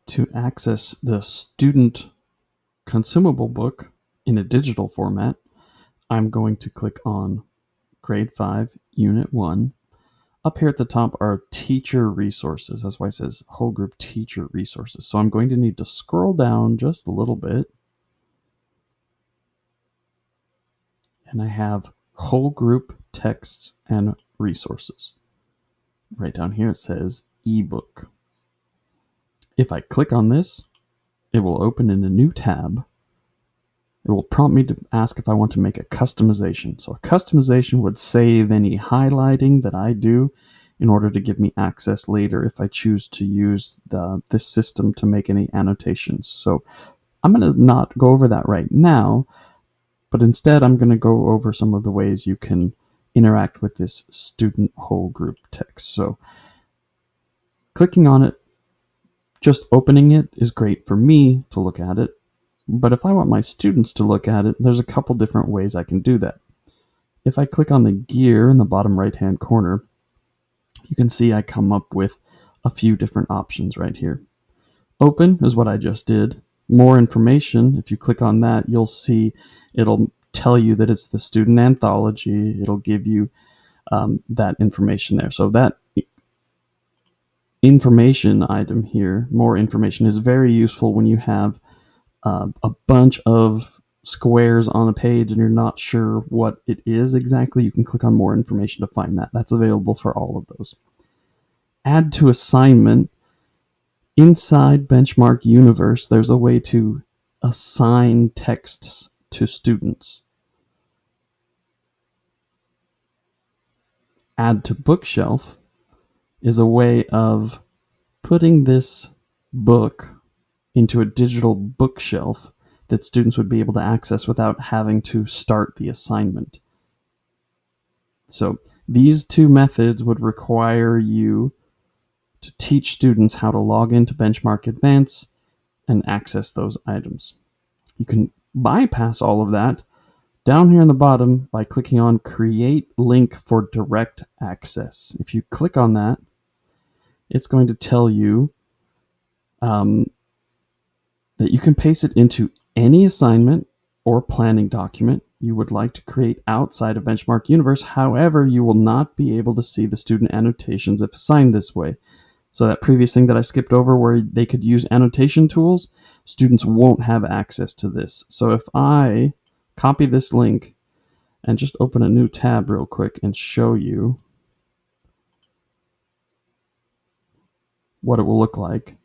To access the student consumable book in a digital format, I'm going to click on Grade 5, Unit 1. Up here at the top are teacher resources. That's why it says whole group teacher resources. So I'm going to need to scroll down just a little bit. And I have whole group texts and resources. Right down here it says ebook. If I click on this, it will open in a new tab. It will prompt me to ask if I want to make a customization. So a customization would save any highlighting that I do in order to give me access later if I choose to use this system to make any annotations. So I'm going to not go over that right now, but instead I'm going to go over some of the ways you can interact with this student whole group text. So clicking on it, just opening it is great for me to look at it. But if I want my students to look at it, there's a couple different ways I can do that. If I click on the gear in the bottom right-hand corner, you can see I come up with a few different options right here. Open is what I just did. More information, if you click on that, you'll see it'll tell you that it's the student anthology. It'll give you that information there. So that information item here, more information, is very useful when you have a bunch of squares on a page and you're not sure what it is exactly. You can click on more information to find that. That's available for all of those. Add to assignment. Inside Benchmark Universe, there's a way to assign texts to students. Add to bookshelf is a way of putting this book into a digital bookshelf that students would be able to access without having to start the assignment. So these two methods would require you to teach students how to log into Benchmark Advance and access those items. You can bypass all of that down here in the bottom by clicking on Create Link for Direct Access. If you click on that, it's going to tell you that you can paste it into any assignment or planning document you would like to create outside of Benchmark Universe. However, you will not be able to see the student annotations if assigned this way. So that previous thing that I skipped over where they could use annotation tools, students won't have access to this. So if I copy this link and just open a new tab real quick and show you what it will look like,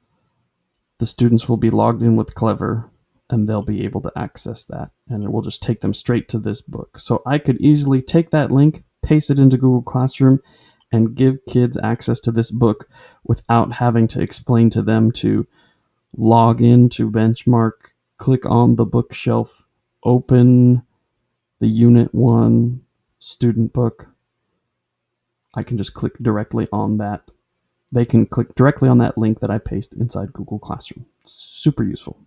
the students will be logged in with Clever and they'll be able to access that, and it will just take them straight to this book. So I could easily take that link, paste it into Google Classroom, and give kids access to this book without having to explain to them to log into Benchmark, click on the bookshelf, open the Unit 1 student book. I can just click directly on that. They can click directly on that link that I paste inside Google Classroom. Super useful.